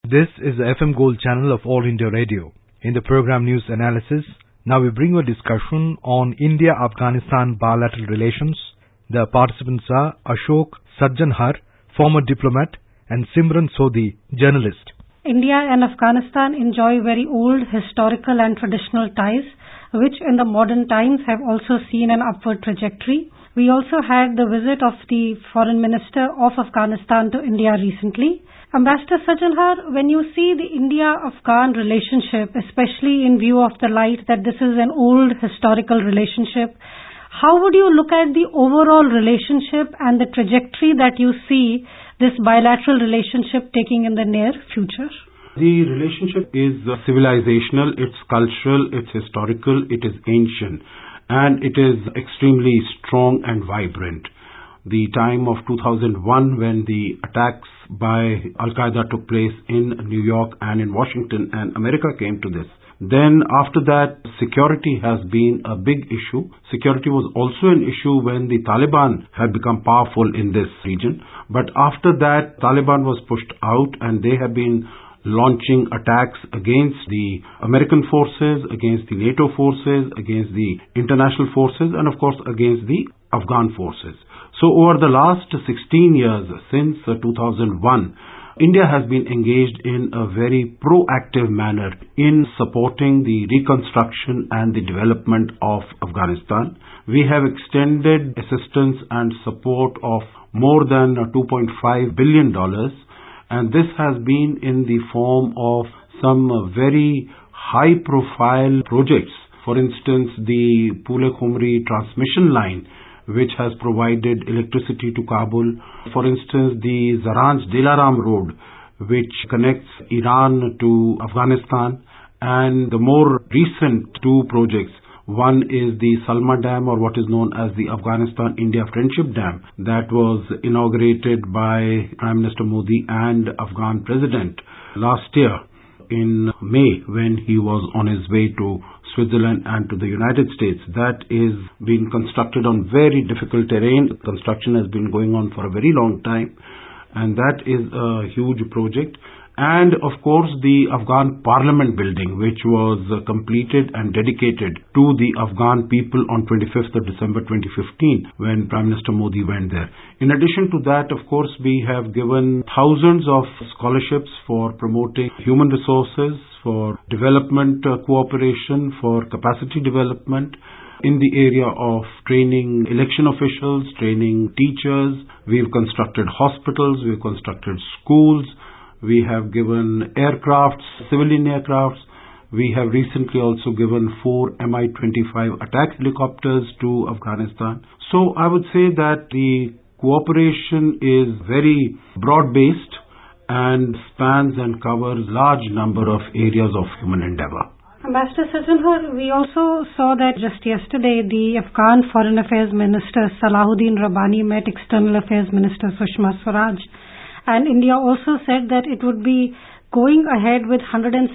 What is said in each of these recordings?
This is the FM Gold channel of All India Radio. In the program News Analysis, now we bring you a discussion on India-Afghanistan bilateral relations. The participants are Ashok Sajjanhar, former diplomat, and Simran Sodhi, journalist. India and Afghanistan enjoy very old historical and traditional ties, which in the modern times have also seen an upward trajectory. We also had the visit of the Foreign Minister of Afghanistan to India recently. Ambassador Sajjanhar, when you see the India-Afghan relationship, especially in view of the light that this is an old historical relationship, how would you look at the overall relationship and the trajectory that you see this bilateral relationship taking in the near future? The relationship is civilizational, it's cultural, it's historical, it is ancient, and it is extremely strong and vibrant. The time of 2001 when the attacks by Al-Qaeda took place in New York and in Washington, and America came to this. Then after that, security has been a big issue. Security was also an issue when the Taliban had become powerful in this region. But after that, Taliban was pushed out and they have been launching attacks against the American forces, against the NATO forces, against the international forces, and of course against the Afghan forces. So over the last 16 years, since 2001, India has been engaged in a very proactive manner in supporting the reconstruction and the development of Afghanistan. We have extended assistance and support of more than $2.5 billion, and this has been in the form of some very high-profile projects. For instance, the Pule-Khumri transmission line, which has provided electricity to Kabul. For instance, the Zaranj-Dilaram road, which connects Iran to Afghanistan. And the more recent two projects, one is the Salma Dam, or what is known as the Afghanistan-India Friendship Dam, that was inaugurated by Prime Minister Modi and Afghan President last year in May when he was on his way to Switzerland and to the United States. That is being constructed on very difficult terrain. Construction has been going on for a very long time, and that is a huge project. And of course the Afghan Parliament building, which was completed and dedicated to the Afghan people on 25th of December 2015 when Prime Minister Modi went there. In addition to that, of course, we have given thousands of scholarships for promoting human resources, for development cooperation, for capacity development in the area of training election officials, training teachers. We've constructed hospitals, we've constructed schools. We have given aircrafts, civilian aircrafts. We have recently also given 4 Mi-25 attack helicopters to Afghanistan. So I would say that the cooperation is very broad-based and spans and covers large number of areas of human endeavor. Ambassador Sajjanhar, we also saw that just yesterday the Afghan Foreign Affairs Minister Salahuddin Rabbani met External Affairs Minister Sushma Swaraj. And India also said that it would be going ahead with 116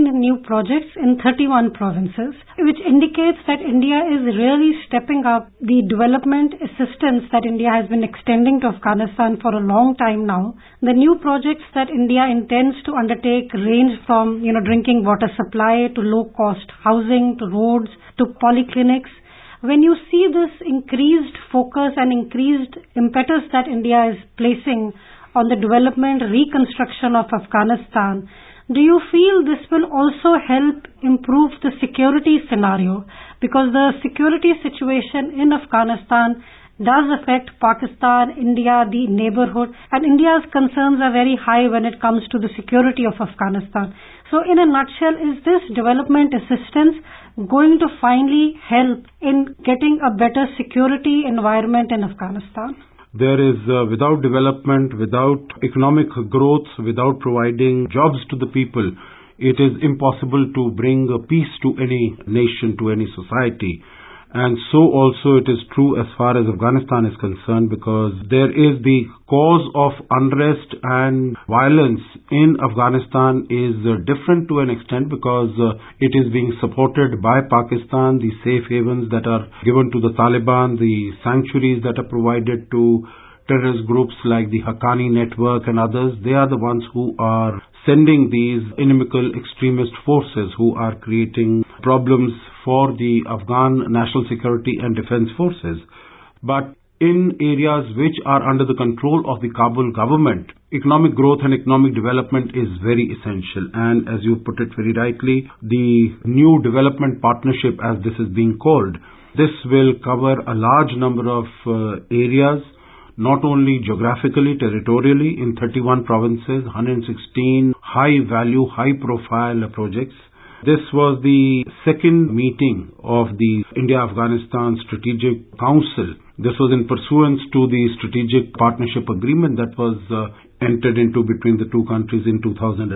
new projects in 31 provinces, which indicates that India is really stepping up the development assistance that India has been extending to Afghanistan for a long time now. The new projects that India intends to undertake range from, drinking water supply to low-cost housing to roads to polyclinics. When you see this increased focus and increased impetus that India is placing on the development, reconstruction of Afghanistan, do you feel this will also help improve the security scenario? Because the security situation in Afghanistan does affect Pakistan, India, the neighborhood, and India's concerns are very high when it comes to the security of Afghanistan. So in a nutshell, is this development assistance going to finally help in getting a better security environment in Afghanistan? There is, without development, without economic growth, without providing jobs to the people, it is impossible to bring peace to any nation, to any society. And so also it is true as far as Afghanistan is concerned, because there is the cause of unrest and violence in Afghanistan is different to an extent, because it is being supported by Pakistan, the safe havens that are given to the Taliban, the sanctuaries that are provided to terrorist groups like the Haqqani Network and others. They are the ones who are sending these inimical extremist forces who are creating problems for the Afghan national security and defense forces. But in areas which are under the control of the Kabul government, economic growth and economic development is very essential. And as you put it very rightly, the new development partnership, as this is being called, this will cover a large number of areas, not only geographically, territorially, in 31 provinces, 116 high-value, high-profile projects. This was the second meeting of the India-Afghanistan Strategic Council. This was in pursuance to the Strategic Partnership Agreement that was entered into between the two countries in 2011.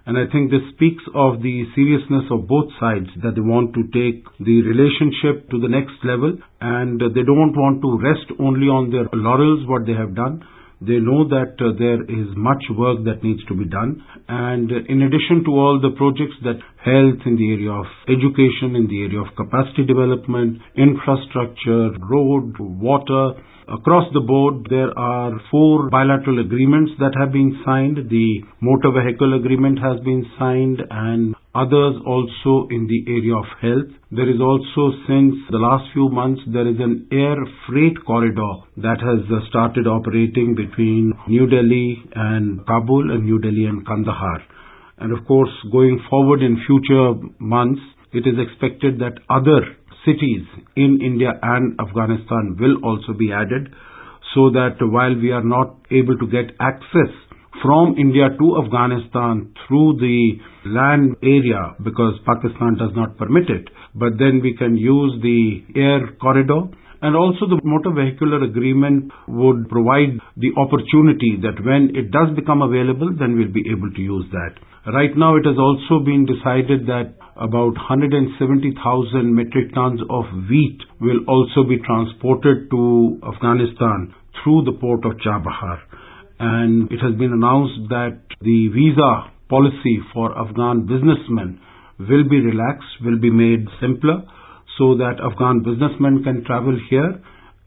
And I think this speaks of the seriousness of both sides, that they want to take the relationship to the next level, and they don't want to rest only on their laurels, what they have done. They know that there is much work that needs to be done. And in addition to all the projects that health, in the area of education, in the area of capacity development, infrastructure, road, water, across the board, there are 4 bilateral agreements that have been signed. The motor vehicle agreement has been signed, and others also in the area of health. There is also, since the last few months, there is an air freight corridor that has started operating between New Delhi and Kabul and New Delhi and Kandahar. And of course, going forward in future months, it is expected that other cities in India and Afghanistan will also be added, so that while we are not able to get access from India to Afghanistan through the land area because Pakistan does not permit it, but then we can use the air corridor. And also the motor vehicular agreement would provide the opportunity that when it does become available, then we'll be able to use that. Right now it has also been decided that about 170,000 metric tons of wheat will also be transported to Afghanistan through the port of Chabahar. And it has been announced that the visa policy for Afghan businessmen will be relaxed, will be made simpler, so that Afghan businessmen can travel here.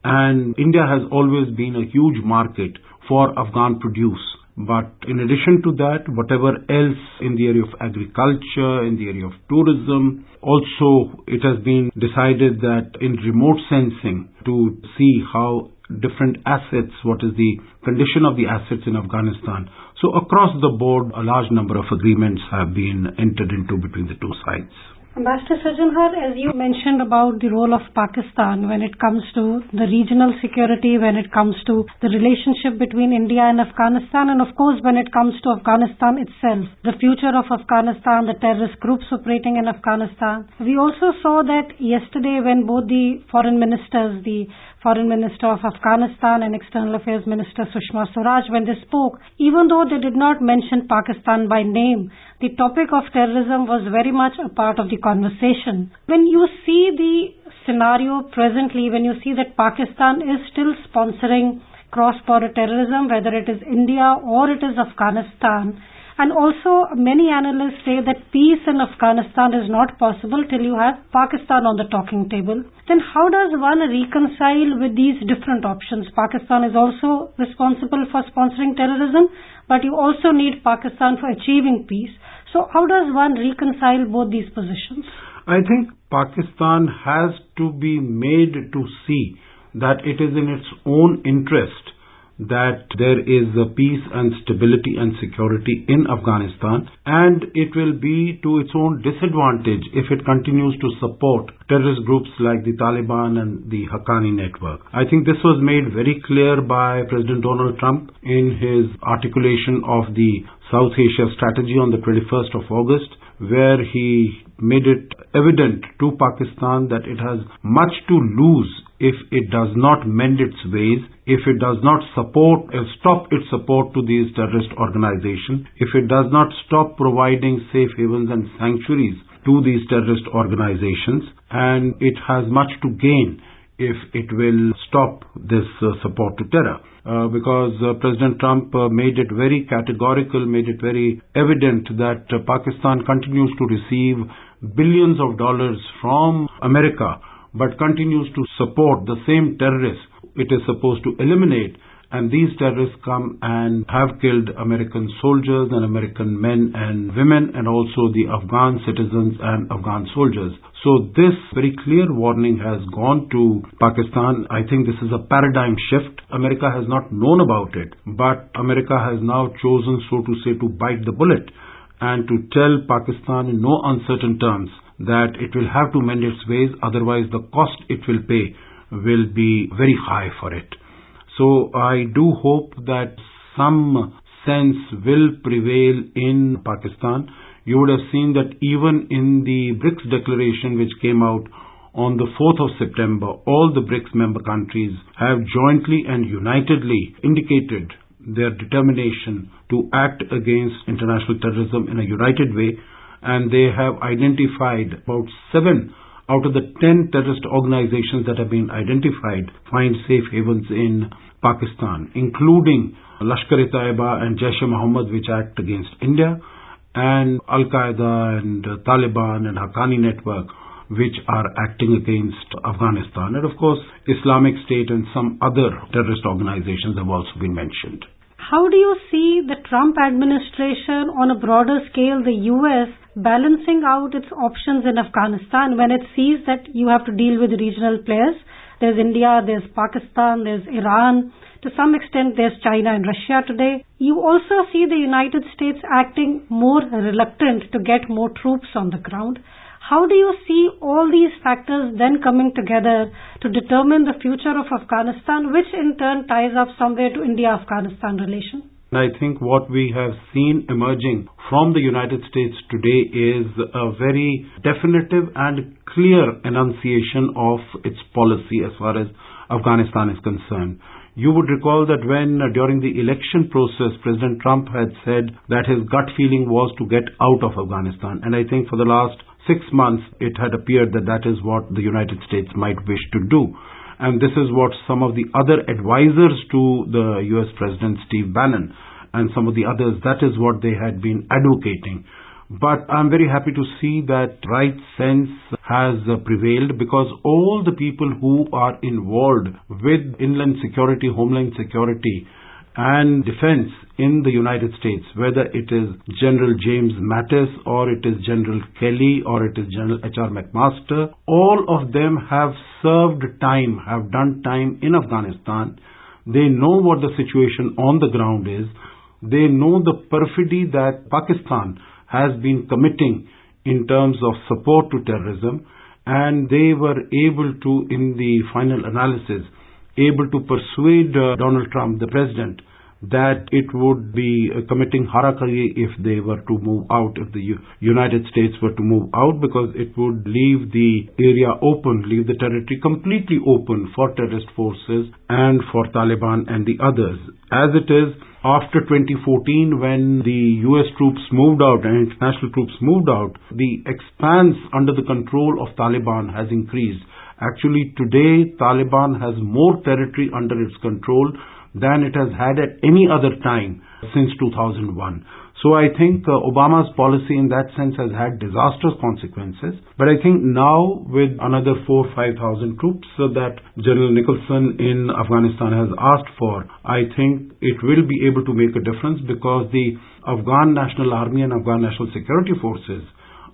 And India has always been a huge market for Afghan produce. But in addition to that, whatever else in the area of agriculture, in the area of tourism, also it has been decided that in remote sensing, to see how different assets, what is the condition of the assets in Afghanistan. So across the board, a large number of agreements have been entered into between the two sides. Ambassador Sarjanhar, as you mentioned about the role of Pakistan when it comes to the regional security, when it comes to the relationship between India and Afghanistan, and of course when it comes to Afghanistan itself, the future of Afghanistan, the terrorist groups operating in Afghanistan. We also saw that yesterday when both the foreign ministers, the Foreign Minister of Afghanistan and External Affairs Minister Sushma Swaraj, when they spoke, even though they did not mention Pakistan by name, the topic of terrorism was very much a part of the conversation. When you see the scenario presently, when you see that Pakistan is still sponsoring cross-border terrorism, whether it is India or it is Afghanistan, and also many analysts say that peace in Afghanistan is not possible till you have Pakistan on the talking table, then how does one reconcile with these different options? Pakistan is also responsible for sponsoring terrorism, but you also need Pakistan for achieving peace. So how does one reconcile both these positions? I think Pakistan has to be made to see that it is in its own interest that there is a peace and stability and security in Afghanistan, and it will be to its own disadvantage if it continues to support terrorist groups like the Taliban and the Haqqani network. I think this was made very clear by President Donald Trump in his articulation of the South Asia strategy on the 21st of August, where he made it evident to Pakistan that it has much to lose if it does not mend its ways, if it does not stop its support to these terrorist organizations, if it does not stop providing safe havens and sanctuaries to these terrorist organizations, and it has much to gain if it will stop this support to terror. Because President Trump made it very categorical, made it very evident that Pakistan continues to receive billions of dollars from America, but continues to support the same terrorists it is supposed to eliminate, And these terrorists come and have killed American soldiers and American men and women, and also the Afghan citizens and Afghan soldiers. So this very clear warning has gone to Pakistan. I think this is a paradigm shift. America has not known about it, but America has now chosen, so to say, to bite the bullet and to tell Pakistan in no uncertain terms that it will have to mend its ways, otherwise the cost it will pay will be very high for it. So I do hope that some sense will prevail in Pakistan. You would have seen that even in the BRICS declaration which came out on the 4th of September, all the BRICS member countries have jointly and unitedly indicated their determination to act against international terrorism in a united way, and they have identified about 7 out of the 10 terrorist organizations that have been identified find safe havens in Pakistan, including Lashkar-e-Taiba and Jaish-e-Mohammed, which act against India, and Al-Qaeda and Taliban and Haqqani Network, which are acting against Afghanistan. And of course, Islamic State and some other terrorist organizations have also been mentioned. How do you see the Trump administration on a broader scale, the US, balancing out its options in Afghanistan when it sees that you have to deal with regional players? There's India, there's Pakistan, there's Iran. To some extent, there's China and Russia today. You also see the United States acting more reluctant to get more troops on the ground. How do you see all these factors then coming together to determine the future of Afghanistan, which in turn ties up somewhere to India-Afghanistan relation? I think what we have seen emerging from the United States today is a very definitive and clear enunciation of its policy as far as Afghanistan is concerned. You would recall that when during the election process, President Trump had said that his gut feeling was to get out of Afghanistan. And I think for the last 6 months, it had appeared that that is what the United States might wish to do. And this is what some of the other advisors to the US President, Steve Bannon, and some of the others, that is what they had been advocating. But I'm very happy to see that right sense has prevailed, because all the people who are involved with inland security, homeland security, and defense in the United States, whether it is General James Mattis or it is General Kelly or it is General H.R. McMaster, all of them have served time, have done time in Afghanistan. They know what the situation on the ground is. They know the perfidy that Pakistan has been committing in terms of support to terrorism, and they were able to, in the final analysis, able to persuade Donald Trump, the president, that it would be committing harakiri if they were to move out, if the United States were to move out, because it would leave the area open, leave the territory completely open for terrorist forces and for Taliban and the others. As it is, after 2014, when the US troops moved out and international troops moved out, the expanse under the control of Taliban has increased. Actually, today, Taliban has more territory under its control than it has had at any other time since 2001. So I think Obama's policy in that sense has had disastrous consequences. But I think now with another 4,000-5,000 troops that General Nicholson in Afghanistan has asked for, I think it will be able to make a difference, because the Afghan National Army and Afghan National Security Forces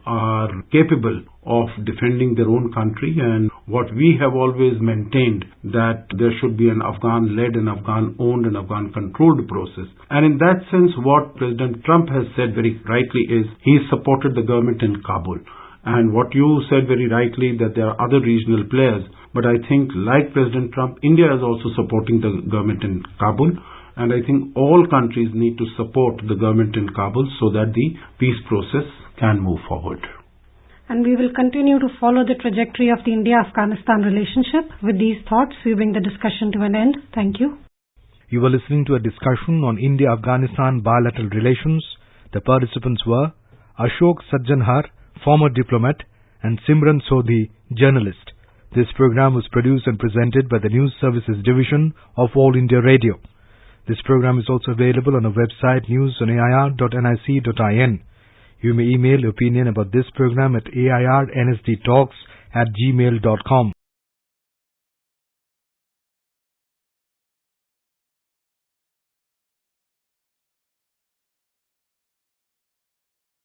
are capable of defending their own country, and what we have always maintained, that there should be an Afghan-led and Afghan-owned and Afghan-controlled process. And in that sense, what President Trump has said very rightly is he supported the government in Kabul. And what you said very rightly, that there are other regional players, but I think like President Trump, India is also supporting the government in Kabul. And I think all countries need to support the government in Kabul so that the peace process can move forward. And we will continue to follow the trajectory of the India-Afghanistan relationship. With these thoughts, we bring the discussion to an end. Thank you. You were listening to a discussion on India-Afghanistan bilateral relations. The participants were Ashok Sajjanhar, former diplomat, and Simran Sodhi, journalist. This program was produced and presented by the News Services Division of All India Radio. This program is also available on our website news.air.nic.in. You may email your opinion about this program at airnsdtalks@gmail.com.